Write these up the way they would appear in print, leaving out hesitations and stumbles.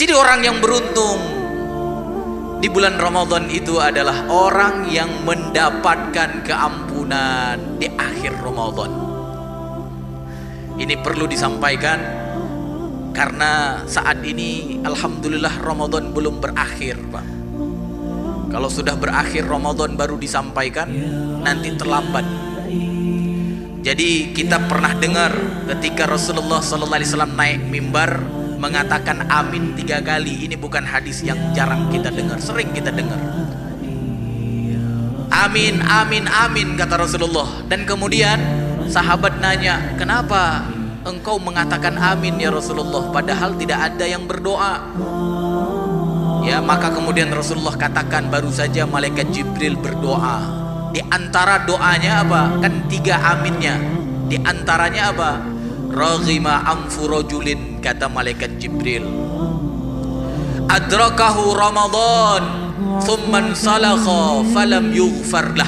Jadi orang yang beruntung di bulan Ramadan itu adalah orang yang mendapatkan keampunan di akhir Ramadan. Ini perlu disampaikan karena saat ini alhamdulillah Ramadan belum berakhir, Pak. Kalau sudah berakhir Ramadan baru disampaikan, nanti terlambat. Jadi kita pernah dengar ketika Rasulullah SAW naik mimbar mengatakan amin 3 kali. Ini bukan hadis yang jarang kita dengar, sering kita dengar. Amin, amin, amin kata Rasulullah. Dan kemudian sahabat nanya, kenapa engkau mengatakan amin ya Rasulullah, padahal tidak ada yang berdoa? Ya, maka kemudian Rasulullah katakan, baru saja malaikat Jibril berdoa. Di antara doanya apa? Kan 3 aminnya. Di antaranya apa? Raghima anfu rajulin, kata malaikat Jibril. Adrakahu Ramadan, thumman salakha falam yughfar lah.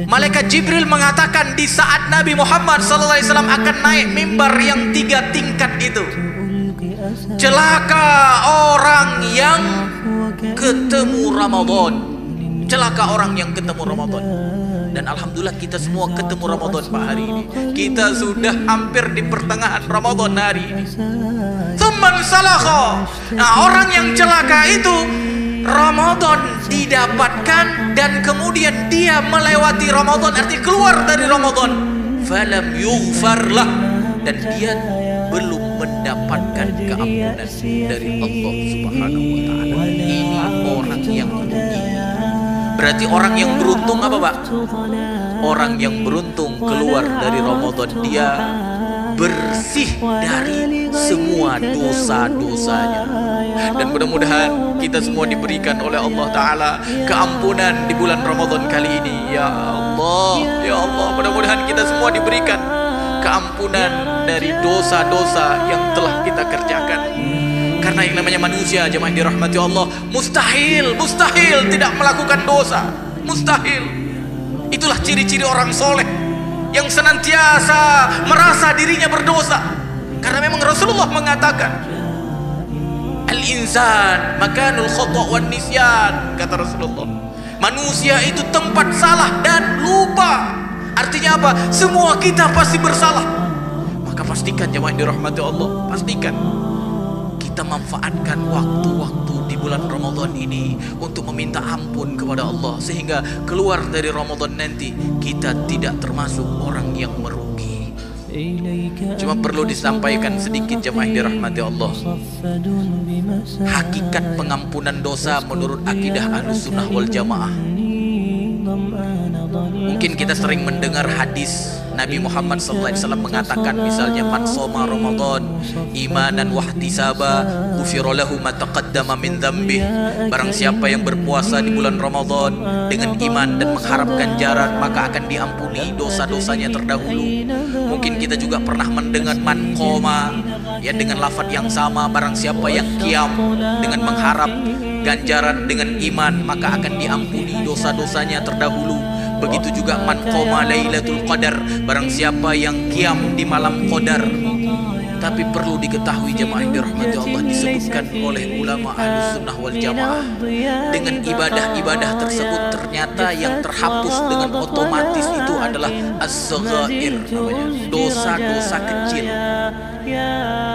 Malaikat Jibril mengatakan di saat Nabi Muhammad SAW akan naik mimbar yang 3 tingkat itu, celaka orang yang ketemu Ramadan. Celaka orang yang ketemu Ramadan. Dan alhamdulillah kita semua ketemu Ramadan Pak hari ini. Kita sudah hampir di pertengahan Ramadan hari ini. Tsumman salakha. Nah, orang yang celaka itu Ramadan didapatkan dan kemudian dia melewati Ramadan, artinya keluar dari Ramadan. Falam yughfarlah, dan dia belum mendapatkan keampunan dari Allah Subhanahu wa taala. Ini orang yang rugi. Berarti orang yang beruntung apa, Pak? Orang yang beruntung keluar dari Ramadan, dia bersih dari semua dosa-dosanya. Dan mudah-mudahan kita semua diberikan oleh Allah Ta'ala keampunan di bulan Ramadan kali ini. Ya Allah, ya Allah, mudah-mudahan kita semua diberikan keampunan dari dosa-dosa yang telah kita kerjakan. Karena yang namanya manusia, jemaah dirahmati Allah, mustahil tidak melakukan dosa. Mustahil. Itulah ciri-ciri orang soleh yang senantiasa merasa dirinya berdosa. Karena memang Rasulullah mengatakan, al-insan makanul khata' wan nisyan, kata Rasulullah. Manusia itu tempat salah dan lupa. Artinya apa? Semua kita pasti bersalah. Maka pastikan jemaah dirahmati Allah, pastikan kita manfaatkan waktu-waktu di bulan Ramadan ini untuk meminta ampun kepada Allah, sehingga keluar dari Ramadan nanti kita tidak termasuk orang yang merugi. Cuma perlu disampaikan sedikit jemaah dirahmati Allah, hakikat pengampunan dosa menurut akidah Ahlussunnah wal Jamaah. Mungkin kita sering mendengar hadis Nabi Muhammad SAW mengatakan, misalnya man shoma Ramadan imanan wahtisaba ghufira lahu ma taqaddama min dzambih. Barang siapa yang berpuasa di bulan Ramadan dengan iman dan mengharap ganjaran, maka akan diampuni dosa-dosanya terdahulu. Mungkin kita juga pernah mendengar man qoma, ya, dengan lafaz yang sama, barang siapa yang qiyam dengan mengharap ganjaran dengan iman, maka akan diampuni dosa-dosanya terdahulu. Begitu juga man qoma lailatul qadar, barang siapa yang qiyam di malam qadar. Tapi perlu diketahui jemaah yang dirahmati Allah, disebutkan oleh ulama Ahlussunnah wal Jamaah, dengan ibadah-ibadah tersebut ternyata yang terhapus dengan otomatis itu adalah as-saghair, namanya dosa-dosa kecil.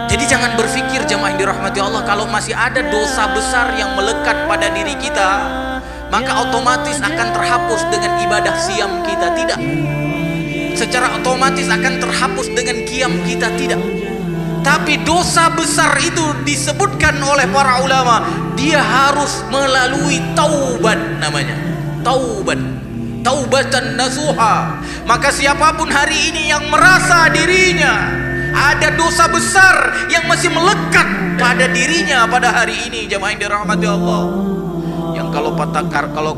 Jadi jangan berpikir jemaah yang dirahmati Allah, kalau masih ada dosa besar yang melekat pada diri kita, maka otomatis akan terhapus dengan ibadah siam kita. Tidak. Secara otomatis akan terhapus dengan qiyam kita. Tidak. Tapi dosa besar itu disebutkan oleh para ulama, dia harus melalui taubat, namanya taubat, taubatan nasuha. Maka siapapun hari ini yang merasa dirinya ada dosa besar yang masih melekat pada dirinya pada hari ini, jemaah yang dirahmati Allah, yang kalau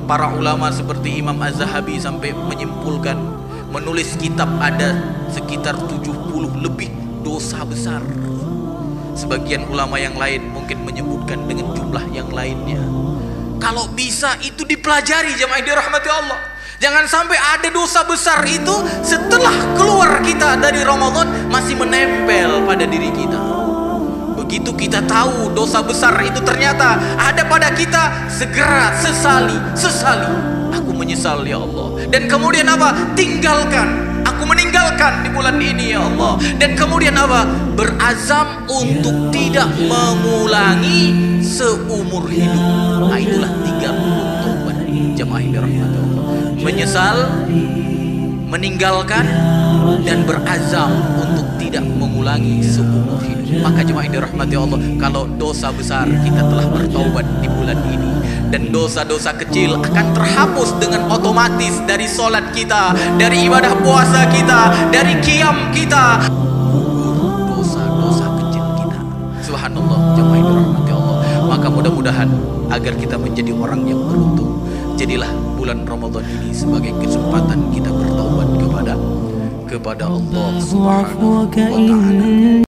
para ulama seperti Imam Az-Zahabi sampai menyimpulkan, menulis kitab ada sekitar 70 lebih dosa besar. Sebagian ulama yang lain mungkin menyebutkan dengan jumlah yang lainnya. Kalau bisa itu dipelajari jemaah dirahmati Allah. Jangan sampai ada dosa besar itu setelah keluar kita dari Ramadan masih menempel pada diri kita. Begitu kita tahu dosa besar itu ternyata ada pada kita, segera sesali. Aku menyesal ya Allah. Dan kemudian apa? Tinggalkan. Aku meninggalkan di bulan ini ya Allah. Dan kemudian apa? Berazam untuk tidak mengulangi seumur hidup. Nah, itulah 3 rukun taubat jamaah yang dirahmati Allah. Menyesal, meninggalkan, dan berazam untuk tidak mengulangi seumur hidup. Maka jemaah yang dirahmati Allah, kalau dosa besar kita telah bertaubat di bulan ini, dan dosa-dosa kecil akan terhapus dengan otomatis dari sholat kita, dari ibadah puasa kita, dari qiyam kita, dosa-dosa kecil kita. Subhanallah jemaah yang dirahmati Allah. Maka mudah-mudahan agar kita menjadi orang yang beruntung, jadilah bulan Ramadan ini sebagai kesempatan kita bertaubat kepada Allah Subhanahu wa ta'ala.